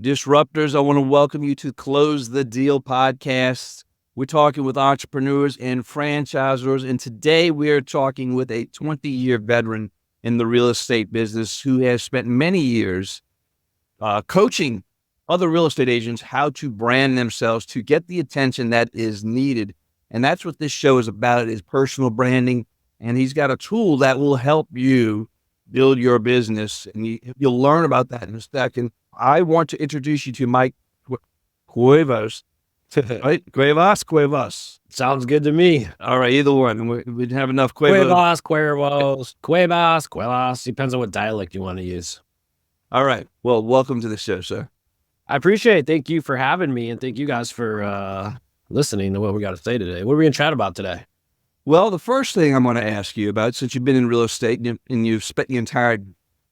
Disruptors, I want to welcome you to Close the Deal podcast. We're talking with entrepreneurs and franchisors, and today we are talking with a 20-year veteran in the real estate business who has spent many years coaching other real estate agents how to brand themselves to get the attention that is needed. And that's what this show is about, is personal branding. And he's got a tool that will help you build your business, and you'll learn about that in a second. I want to introduce you to Mike Cuevas. Right? Cuevas. Sounds good to me. All right, either one. We didn't have enough Cuevas. Cuevas. Depends on what dialect you want to use. All right. Well, welcome to the show, sir. I appreciate it. Thank you for having me, and thank you guys for listening to what we got to say today. What are we going to chat about today? Well, the first thing I'm going to ask you about, since you've been in real estate and you've spent the entire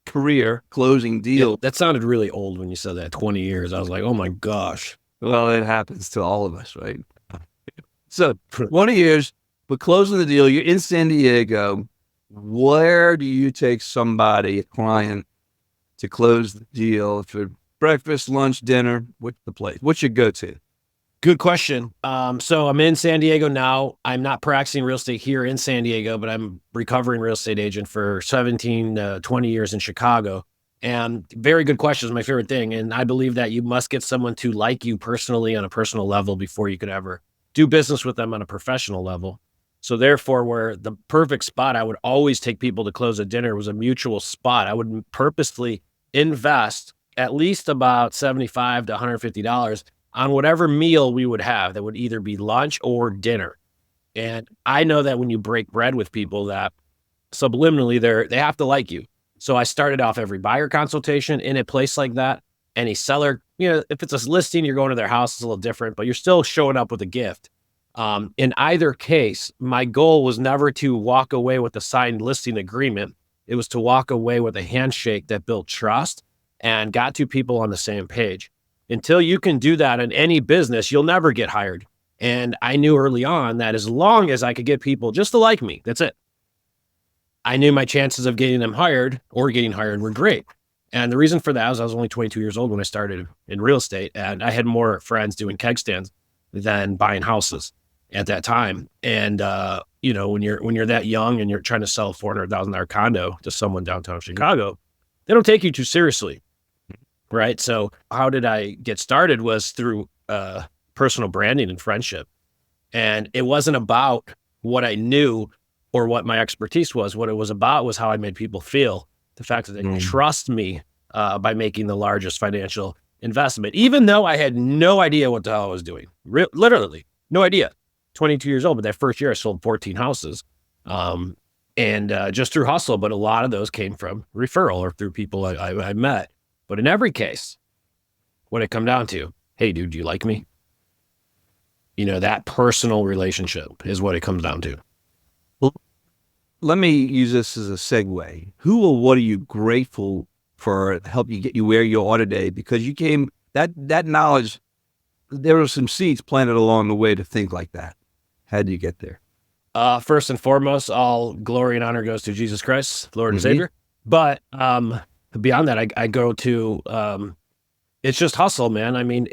career closing deals. Yeah, that sounded really old when you said that, 20 years. I was like, oh my gosh. Well, it happens to all of us, right? So 20 years, but closing the deal, you're in San Diego. Where do you take somebody, a client, to close the deal for breakfast, lunch, dinner? What's the place? What's your go-to? Good question. So I'm in San Diego now. I'm not practicing real estate here in San Diego, but I'm recovering real estate agent for 17, 20 years in Chicago. And very good question is my favorite thing. And I believe that you must get someone to like you personally on a personal level before you could ever do business with them on a professional level. So therefore, where the perfect spot I would always take people to close a dinner was a mutual spot. I would purposely invest at least about $75 to $150 on whatever meal we would have that would either be lunch or dinner. And I know that when you break bread with people, that subliminally they have to like you. So I started off every buyer consultation in a place like that. Any seller, if it's a listing, you're going to their house, it's a little different, but you're still showing up with a gift. In either case, my goal was never to walk away with a signed listing agreement. It was to walk away with a handshake that built trust and got two people on the same page. Until you can do that in any business, you'll never get hired. And I knew early on that as long as I could get people just to like me, that's it. I knew my chances of getting them hired or getting hired were great. And the reason for that was I was only 22 years old when I started in real estate, and I had more friends doing keg stands than buying houses at that time. And when you're that young and you're trying to sell a $400,000 condo to someone downtown Chicago, they don't take you too seriously. Right. So how did I get started was through personal branding and friendship. And it wasn't about what I knew or what my expertise was. What it was about was how I made people feel. The fact that they trust me by making the largest financial investment, even though I had no idea what the hell I was doing. Literally no idea. 22 years old, but that first year I sold 14 houses and just through hustle. But a lot of those came from referral or through people I met. But in every case, what it come down to, hey, dude, do you like me? That personal relationship is what it comes down to. Well, let me use this as a segue. Who or what are you grateful for to help you get you where you are today? Because you came, that knowledge, there were some seeds planted along the way to think like that. How did you get there? First and foremost, all glory and honor goes to Jesus Christ, Lord and Savior. But beyond that, I go to, it's just hustle, man. I mean,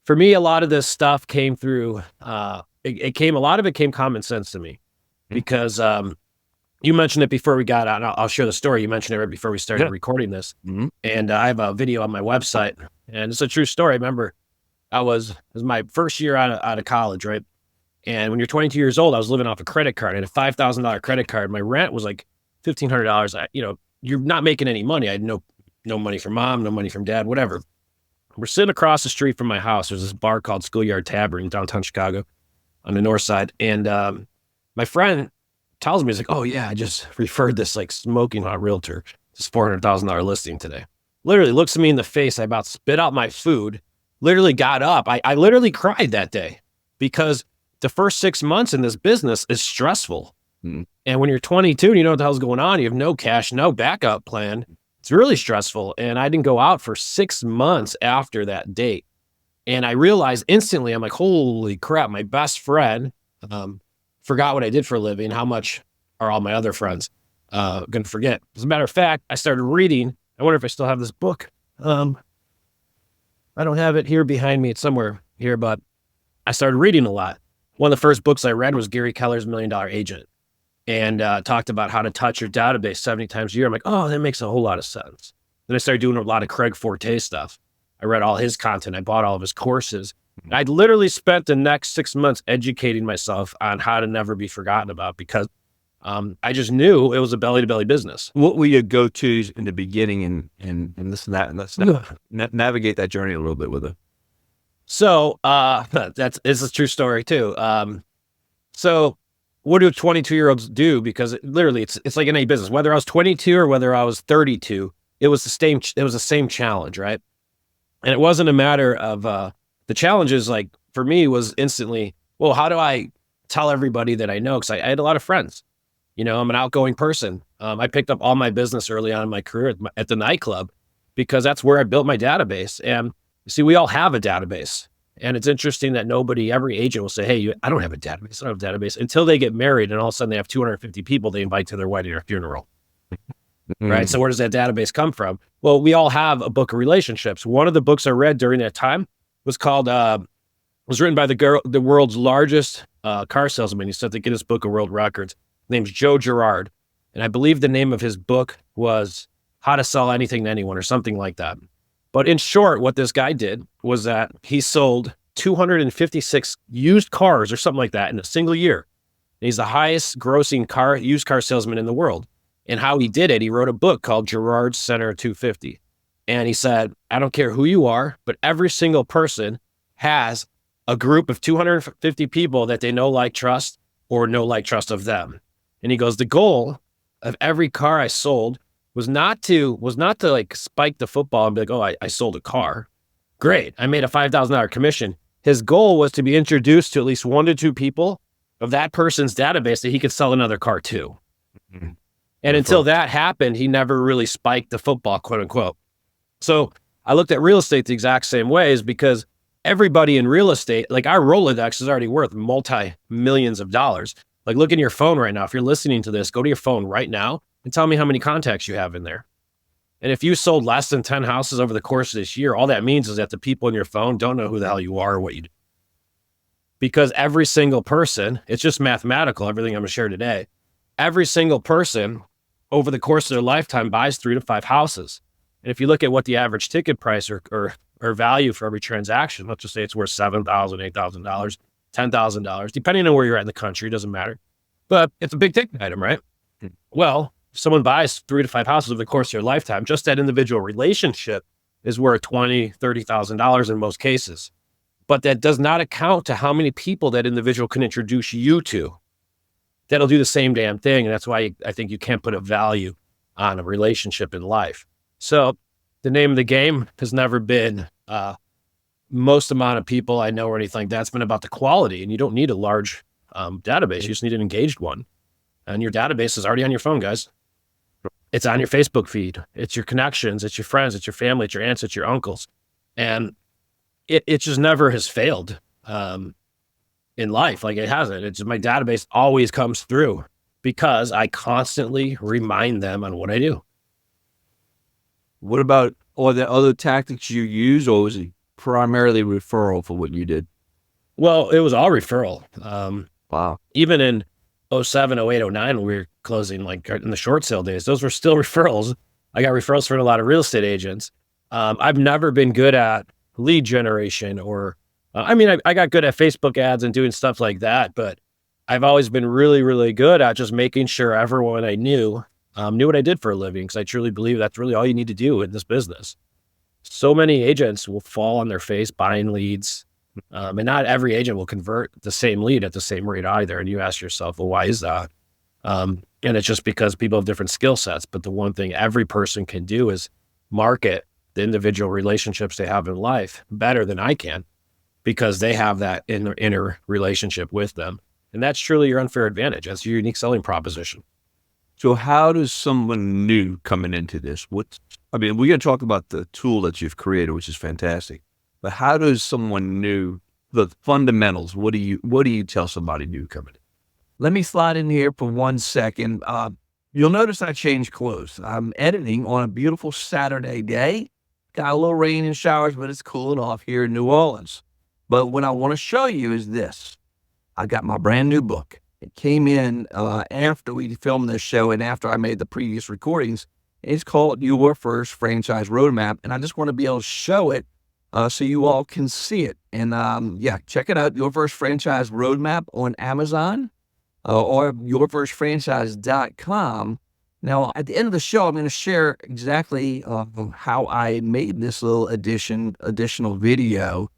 for me, a lot of this stuff came through, a lot of it came common sense to me because you mentioned it before we got out. I'll share the story. You mentioned it right before we started recording this. And I have a video on my website, and it's a true story. I remember it was my first year out of college, right? And when you're 22 years old, I was living off a credit card. I had a $5,000 credit card. My rent was like $1,500. You're not making any money. I had no money from mom, no money from dad, whatever. We're sitting across the street from my house. There's this bar called Schoolyard Tavern in downtown Chicago on the north side. And my friend tells me, he's like, oh yeah, I just referred this like smoking hot realtor, this $400,000 listing today. Literally looks at me in the face. I about spit out my food, literally got up. I literally cried that day because the first 6 months in this business is stressful. And when you're 22 and you know what the hell's going on, you have no cash, no backup plan. It's really stressful. And I didn't go out for 6 months after that date. And I realized instantly, I'm like, holy crap, my best friend forgot what I did for a living. How much are all my other friends going to forget? As a matter of fact, I started reading. I wonder if I still have this book. I don't have it here behind me. It's somewhere here, but I started reading a lot. One of the first books I read was Gary Keller's $1 Million Agent, and talked about how to touch your database 70 times a year. I'm like, oh, that makes a whole lot of sense. Then I started doing a lot of Craig Forte stuff. I read all his content. I bought all of his courses. I literally spent the next 6 months educating myself on how to never be forgotten about, because I just knew it was a belly-to-belly business. What were your go-tos in the beginning and this and that? And let's navigate that journey a little bit with it. So this is a true story too. So what do 22-year-olds do? Because literally it's like in any business, whether I was 22 or whether I was 32, it was the same challenge, right? And it wasn't a matter of the challenges, like for me, was instantly, well, how do I tell everybody that I know? Because I had a lot of friends. I'm an outgoing person. I picked up all my business early on in my career at the nightclub, because that's where I built my database. And you see, we all have a database. And it's interesting that every agent will say, hey, I don't have a database. I don't have a database, until they get married and all of a sudden they have 250 people they invite to their wedding or funeral. Right. So where does that database come from? Well, we all have a book of relationships. One of the books I read during that time was written by the world's largest car salesman. He set the Guinness Book of World Records. His name's Joe Girard. And I believe the name of his book was How to Sell Anything to Anyone or something like that. But in short, what this guy did was that he sold 256 used cars or something like that in a single year. And he's the highest grossing used car salesman in the world. And how he did it, he wrote a book called Girard's Center 250. And he said, I don't care who you are, but every single person has a group of 250 people that they know, like, trust, or know, like, trust of them. And he goes, the goal of every car I sold was not to like spike the football and be like, oh, I sold a car. Great. I made a $5,000 commission. His goal was to be introduced to at least 1 to 2 people of that person's database that he could sell another car to. Mm-hmm. And until that happened, he never really spiked the football, quote unquote. So I looked at real estate the exact same way, is because everybody in real estate, like our Rolodex is already worth multi-millions of dollars. Like, look in your phone right now. If you're listening to this, go to your phone right now and tell me how many contacts you have in there. And if you sold less than 10 houses over the course of this year, all that means is that the people in your phone don't know who the hell you are or what you do. Because every single person, it's just mathematical, everything I'm going to share today, every single person over the course of their lifetime buys 3 to 5 houses. And if you look at what the average ticket price or value for every transaction, let's just say it's worth $7,000, $8,000, $10,000, depending on where you're at in the country, it doesn't matter. But it's a big ticket item, right? Well, if someone buys 3 to 5 houses over the course of their lifetime, just that individual relationship is worth $20,000, $30,000 in most cases. But that does not account to how many people that individual can introduce you to that'll do the same damn thing. And that's why I think you can't put a value on a relationship in life. So the name of the game has never been most amount of people I know or anything like that. It's been about the quality, and you don't need a large database. You just need an engaged one. And your database is already on your phone, guys. It's on your Facebook feed. It's your connections. It's your friends. It's your family. It's your aunts. It's your uncles. And it just never has failed in life. Like, it hasn't. It's my database always comes through because I constantly remind them on what I do. What about all the other tactics you use, or was it primarily referral for what you did? Well, it was all referral. Wow. Even in 07, 08, 09, when we were closing, like in the short sale days, those were still referrals. I got referrals from a lot of real estate agents. I've never been good at lead generation or, I got good at Facebook ads and doing stuff like that, but I've always been really, really good at just making sure everyone I knew what I did for a living, because I truly believe that's really all you need to do in this business. So many agents will fall on their face buying leads, and not every agent will convert the same lead at the same rate either. And you ask yourself, well, why is that? And it's just because people have different skill sets. But the one thing every person can do is market the individual relationships they have in life better than I can, because they have that inner relationship with them. And that's truly your unfair advantage. That's your unique selling proposition. So how does someone new coming into this, we're going to talk about the tool that you've created, which is fantastic, but how does someone new, the fundamentals, what do you tell somebody new coming in? Let me slide in here for 1 second. You'll notice I changed clothes. I'm editing on a beautiful Saturday day. Got a little rain and showers, but it's cooling off here in New Orleans. But what I want to show you is this. I got my brand new book. It came in after we filmed this show and after I made the previous recordings. It's called Your First Franchise Roadmap, and I just want to be able to show it so you all can see it. And yeah, check it out, Your First Franchise Roadmap on Amazon or yourfirstfranchise.com. Now, at the end of the show, I'm going to share exactly how I made this little additional video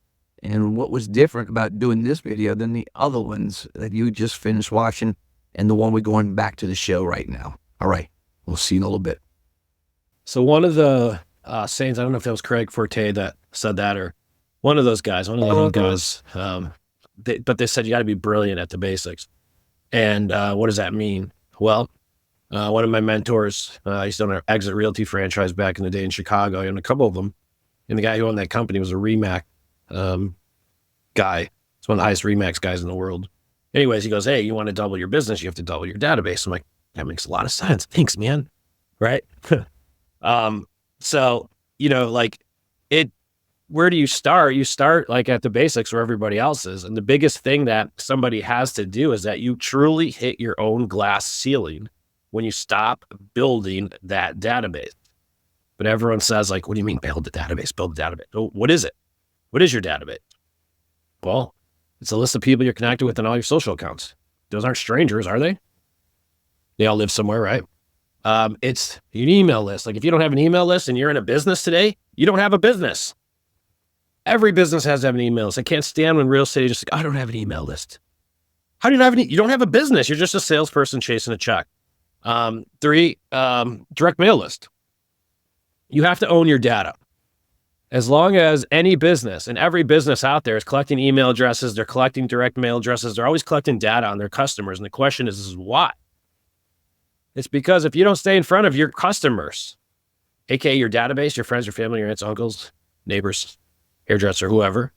and what was different about doing this video than the other ones that you just finished watching and the one we're going back to the show right now. All right, we'll see you in a little bit. So one of the sayings, I don't know if that was Craig Forte that said that, or one of those guys, one of the guys, but they said you got to be brilliant at the basics. And what does that mean? Well, one of my mentors, I used to own an exit realty franchise back in the day in Chicago. I owned a couple of them. And the guy who owned that company was a RE/MAX guy. It's one of the highest RE/MAX guys in the world. Anyways, he goes, hey, you want to double your business, you have to double your database. I'm like, that makes a lot of sense. Thanks, man. Right? So, you know, like where do you start? You start like at the basics where everybody else is. And the biggest thing that somebody has to do is that you truly hit your own glass ceiling when you stop building that database. But everyone says, like, what do you mean build the database? Build the database. Oh, what is it? What is your database? Well, it's a list of people you're connected with in all your social accounts. Those aren't strangers, are they? They all live somewhere, right? It's an email list. Like if you don't have an email list and you're in a business today, you don't have a business. Every business has to have an email list. I can't stand when real estate is just like, I don't have an email list. How do you not have you don't have a business. You're just a salesperson chasing a check. 3, direct mail list. You have to own your data. As long as any business, and every business out there is collecting email addresses, they're collecting direct mail addresses, they're always collecting data on their customers. And the question is why? It's because if you don't stay in front of your customers, aka your database, your friends, your family, your aunts, uncles, neighbors, hairdresser, whoever,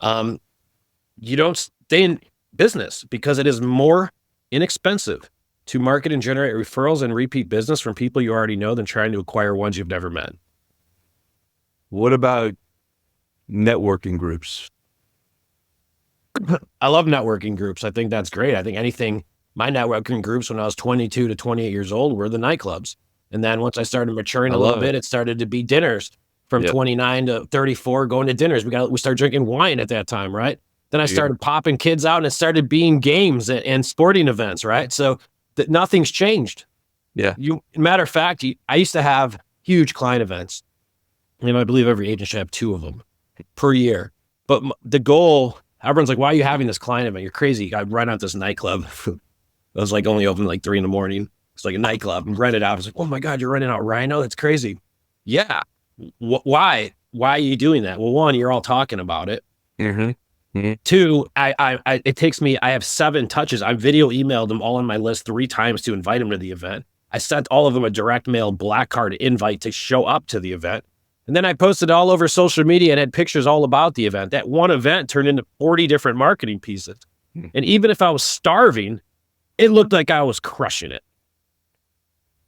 you don't stay in business because it is more inexpensive to market and generate referrals and repeat business from people you already know than trying to acquire ones you've never met. What about networking groups? I love networking groups. I think that's great. I think my networking groups when I was 22 to 28 years old were the nightclubs. And then once I started maturing a little bit, it started to be dinners from 29 to 34, going to dinners. We started drinking wine at that time, right? Then I started popping kids out and it started being games and sporting events, right? So nothing's changed. Yeah. Matter of fact, I used to have huge client events. And I believe every agent should have 2 of them per year. But the goal, everyone's like, why are you having this client event? You're crazy. I rent out this nightclub. It was like only open like 3 a.m. It's like a nightclub and rent it out. I was like, oh my God, you're renting out Rhino? That's crazy. Yeah. Why? Why are you doing that? Well, 1, you're all talking about it. Mm-hmm. Mm-hmm. 2, it takes me, I have 7 touches. I video emailed them all on my list 3 times to invite them to the event. I sent all of them a direct mail black card invite to show up to the event. And then I posted all over social media and had pictures all about the event. That one event turned into 40 different marketing pieces. And even if I was starving, it looked like I was crushing it.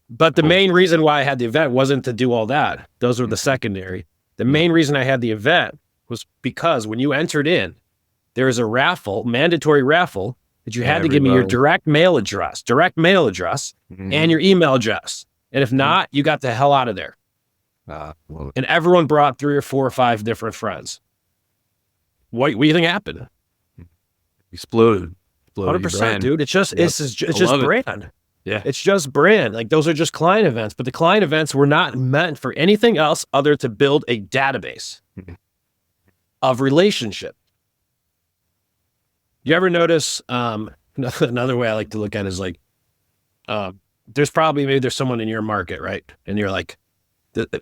But the main reason why I had the event wasn't to do all that. Those were the secondary. The main reason I had the event was because when you entered in, there is a raffle, mandatory raffle, that you had to give me your direct mail address, and your email address. And if not, you got the hell out of there. And everyone brought 3 or 4 or 5 different friends. What do you think happened? Exploded. 100%, dude. It's just brand. Yeah. It's just brand. Like those are just client events, but the client events were not meant for anything else other to build a database of relationship. You ever notice, another way I like to look at it is like, there's someone in your market, right? And you're like,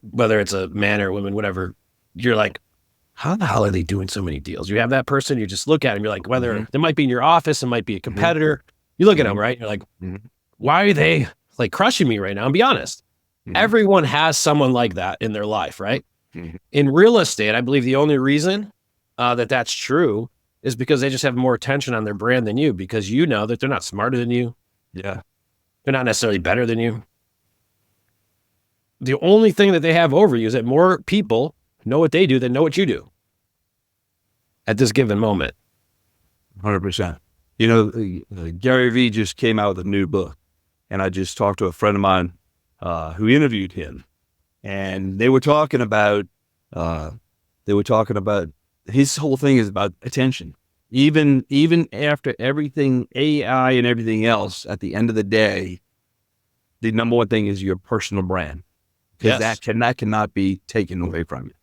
whether it's a man or woman, whatever, you're like, how the hell are they doing so many deals? You have that person, you just look at them, you're like, whether they might be in your office, it might be a competitor. You look at them, right? You're like, why are they like crushing me right now? And be honest, everyone has someone like that in their life, right? In real estate, I believe the only reason that's true is because they just have more attention on their brand than you, because you know that they're not smarter than you. Yeah. They're not necessarily better than you. The only thing that they have over you is that more people know what they do than know what you do at this given moment. 100%. You know, Gary Vee just came out with a new book, and I just talked to a friend of mine who interviewed him, and they were talking about his whole thing is about attention. Even after everything, AI and everything else, at the end of the day, the number one thing is your personal brand, because Yes. that cannot be taken away from you.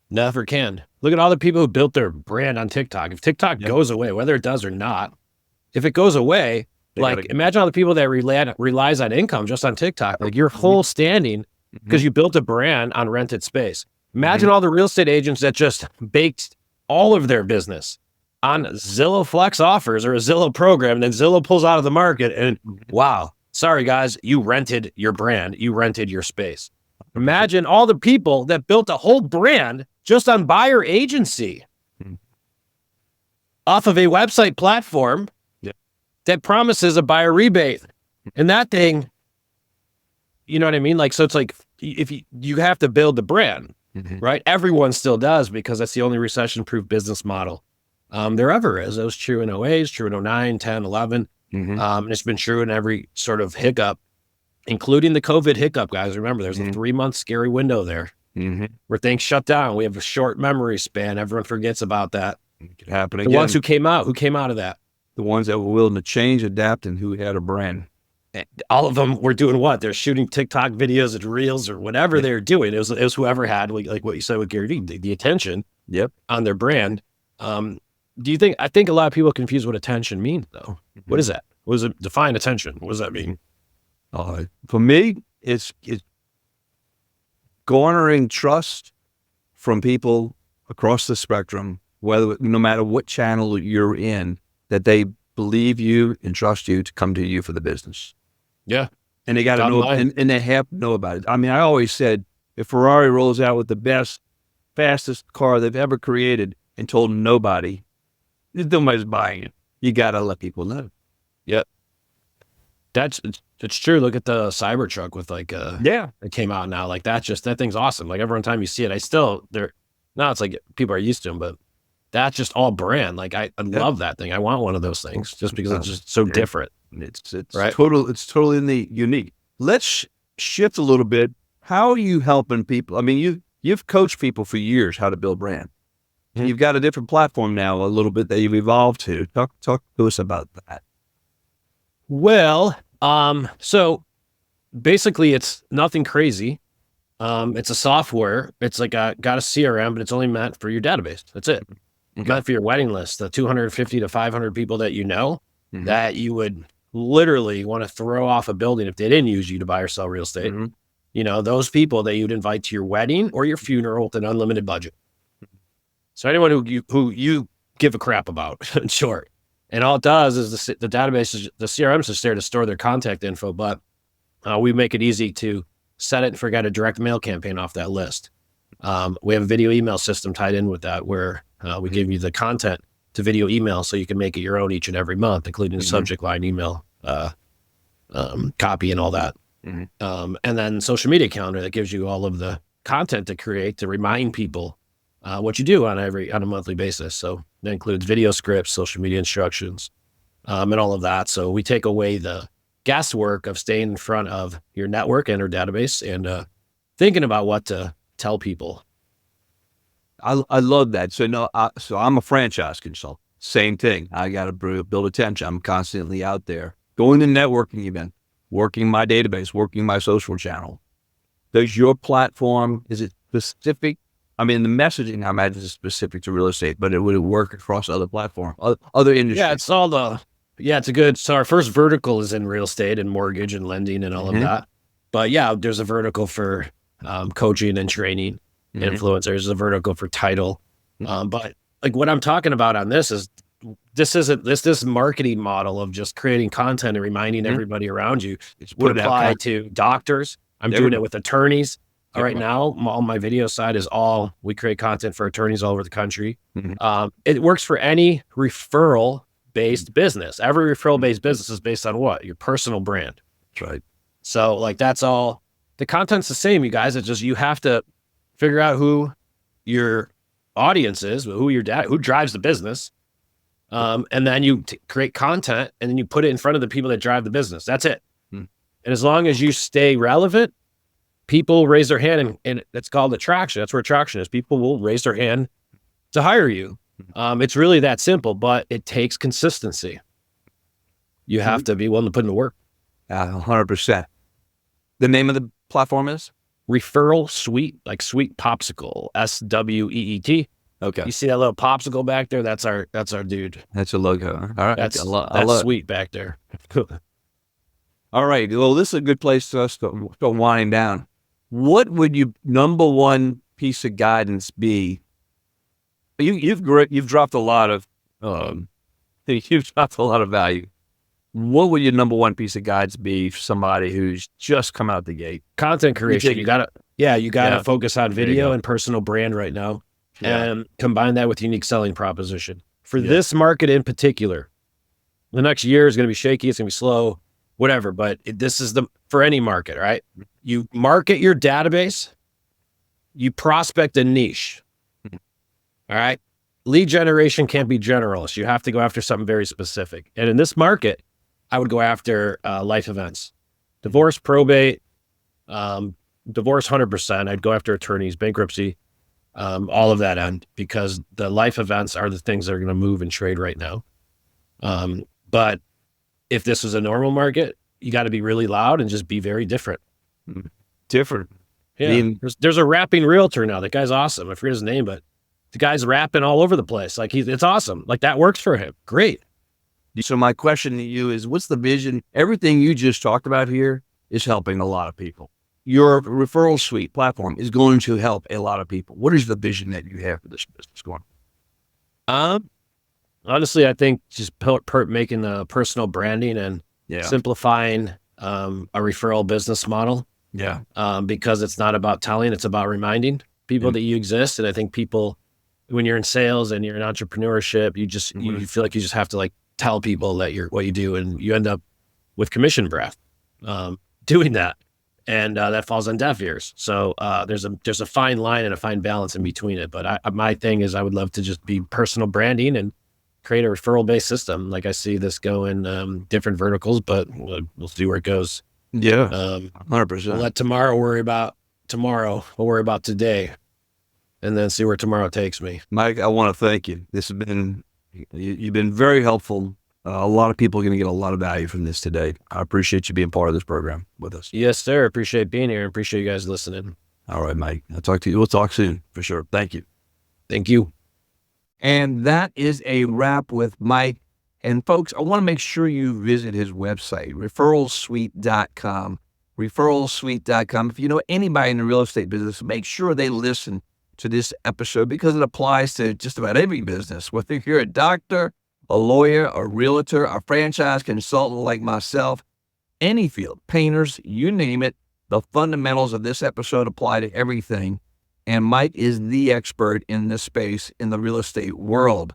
Never can. Look at all the people who built their brand on TikTok. If TikTok goes away, whether it does or not, if it goes away, imagine all the people that relies on income just on TikTok, like your whole standing, because you built a brand on rented space. Imagine all the real estate agents that just baked all of their business on Zillow Flex offers or a Zillow program, and then Zillow pulls out of the market and wow, sorry guys, you rented your brand, you rented your space. Imagine all the people that built a whole brand just on buyer agency off of a website platform that promises a buyer rebate. And that thing, you know what I mean? Like, so it's like, if you have to build the brand, right? Everyone still does, because that's the only recession-proof business model there ever is. It was true in 08, it's true in 09, 10, 11. And it's been true in every sort of hiccup, including the COVID hiccup, guys. Remember, there's a 3-month scary window there where things shut down. We have a short memory span. Everyone forgets about that. It could happen The again. ones who came out of that. The ones that were willing to change, adapt, and who had a brand. All of them were doing what? They're shooting TikTok videos and reels or whatever they're doing. It was whoever had, like what you said with Gary Vee, the attention on their brand. Do you think, I think a lot of people confuse what attention means though. What is that? What does it define attention? What does that mean? For me, it's garnering trust from people across the spectrum, no matter what channel you're in, that they believe you and trust you to come to you for the business. Yeah. And they got to know, and they have to know about it. I mean, I always said, if Ferrari rolls out with the best, fastest car they've ever created and told nobody, nobody's buying it. You got to let people know. Yep. It's true. Look at the Cybertruck with it came out now. Like that thing's awesome. Like every time you see it, now it's like people are used to them, but that's just all brand. Like I love that thing. I want one of those things just because it's just so different. It's right? It's totally unique. Let's shift a little bit. How are you helping people? I mean, you've coached people for years how to build brand. You've got a different platform now, a little bit, that you've evolved to. Talk to us about that. Well, so basically it's nothing crazy. It's a software. It's like got a CRM, but it's only meant for your database. That's it. Meant for your wedding list, the 250 to 500 people that you know that you would literally want to throw off a building if they didn't use you to buy or sell real estate. You know, those people that you'd invite to your wedding or your funeral with an unlimited budget. So anyone who you give a crap about, in short. And all it does is the database, the CRM is just there to store their contact info, but we make it easy to set it and forget a direct mail campaign off that list. We have a video email system tied in with that where we give you the content to video email so you can make it your own each and every month, including the subject line, email, copy and all that. And then social media calendar that gives you all of the content to create to remind people what you do on a monthly basis. So that includes video scripts, social media instructions, and all of that. So we take away the guesswork of staying in front of your network and our database and thinking about what to tell people. I love that. So so I'm a franchise consultant. Same thing. I got to build attention. I'm constantly out there going to networking events, working my database, working my social channel. Does your platform, is it specific? I mean, the messaging, I imagine, is specific to real estate, but would it work across other platforms, other industries? Yeah, it's so our first vertical is in real estate and mortgage and lending and all of that. But yeah, there's a vertical for coaching and training influencers, there's a vertical for title. But like what I'm talking about on this is this marketing model of just creating content and reminding everybody around you would apply to doctors. I'm doing it with attorneys. Right now, all my video side is we create content for attorneys all over the country. It works for any referral-based business. Every referral-based business is based on what? Your personal brand. That's right. So like that's all. The content's the same, you guys. It's just you have to figure out who your audience is, who drives the business. And then you create content and then you put it in front of the people that drive the business. That's it. Hmm. And as long as you stay relevant, people raise their hand, and that's called attraction. That's where attraction is. People will raise their hand to hire you. It's really that simple, but it takes consistency. You have to be willing to put in the work. 100%. The name of the platform is? Referral Sweet, like sweet popsicle, SWEET. Okay. You see that little popsicle back there? That's our dude. That's a logo. Huh? All right. That's that's sweet back there. All right. Well, this is a good place for us to wind down. What would your number one piece of guidance be? You've dropped a lot of you've dropped a lot of value. What would your number one piece of guidance be for somebody who's just come out the gate? Content creation. You gotta focus on video and personal brand right now, and combine that with unique selling proposition. For this market in particular, the next year is going to be shaky. It's going to be slow, whatever. But this is for any market, right? You market your database, you prospect a niche. All right. Lead generation can't be generalist. You have to go after something very specific. And in this market, I would go after life events, divorce, probate, divorce 100%. I'd go after attorneys, bankruptcy, all of that end, because the life events are the things that are going to move and trade right now. But if this was a normal market, you got to be really loud and just be very different. Different. Yeah. There's a rapping realtor now. That guy's awesome. I forget his name, but the guy's rapping all over the place. Like it's awesome. Like that works for him. Great. So my question to you is, what's the vision? Everything you just talked about here is helping a lot of people. Your Referral Sweet platform is going to help a lot of people. What is the vision that you have for this business going? Honestly, I think just making the personal branding and simplifying a referral business model. Yeah. Because it's not about telling, it's about reminding people that you exist. And I think people, when you're in sales and you're in entrepreneurship, you feel like you just have to like tell people that what you do, and you end up with commission breath doing that, and that falls on deaf ears. So there's a fine line and a fine balance in between it. But my thing is, I would love to just be personal branding and create a referral-based system. Like I see this going different verticals, but we'll see where it goes. Yeah, 100%. We'll let tomorrow worry about tomorrow. We'll worry about today, and then see where tomorrow takes me. Mike, I want to thank you. You've been very helpful. A lot of people are going to get a lot of value from this today. I appreciate you being part of this program with us. Yes, sir. Appreciate being here. Appreciate you guys listening. All right, Mike. I'll talk to you. We'll talk soon for sure. Thank you. Thank you. And that is a wrap with Mike. And folks, I want to make sure you visit his website, referralsweet.com. Referralsweet.com. If you know anybody in the real estate business, make sure they listen to this episode, because it applies to just about every business. Whether you're a doctor, a lawyer, a realtor, a franchise consultant like myself, any field, painters, you name it, the fundamentals of this episode apply to everything. And Mike is the expert in this space in the real estate world.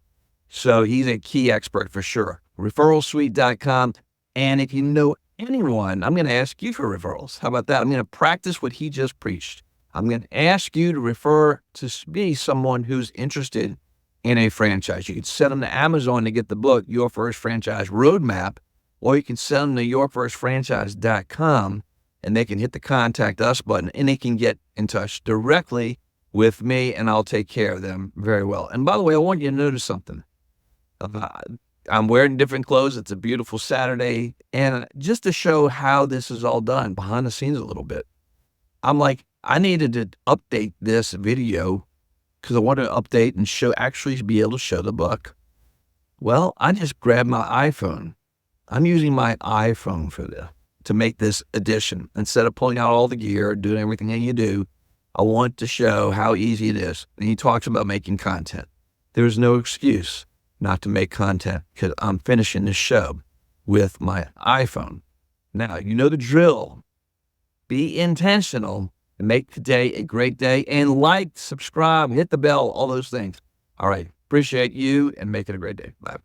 So he's a key expert for sure. Referralsweet.com. And if you know anyone, I'm going to ask you for referrals. How about that? I'm going to practice what he just preached. I'm going to ask you to refer to me someone who's interested in a franchise. You can send them to Amazon to get the book, Your First Franchise Roadmap, or you can send them to yourfirstfranchise.com, and they can hit the contact us button, and they can get in touch directly with me, and I'll take care of them very well. And by the way, I want you to notice something. I'm wearing different clothes. It's a beautiful Saturday. And just to show how this is all done behind the scenes a little bit, I'm like, I needed to update this video because I wanted to update and actually be able to show the book. Well, I just grabbed my iPhone. I'm using my iPhone to make this edition. Instead of pulling out all the gear, doing everything that you do, I want to show how easy it is. And he talks about making content. There's no excuse not to make content because I'm finishing this show with my iPhone. Now, you know the drill. Be intentional and make today a great day, and like, subscribe, hit the bell, all those things. All right. Appreciate you, and make it a great day. Bye.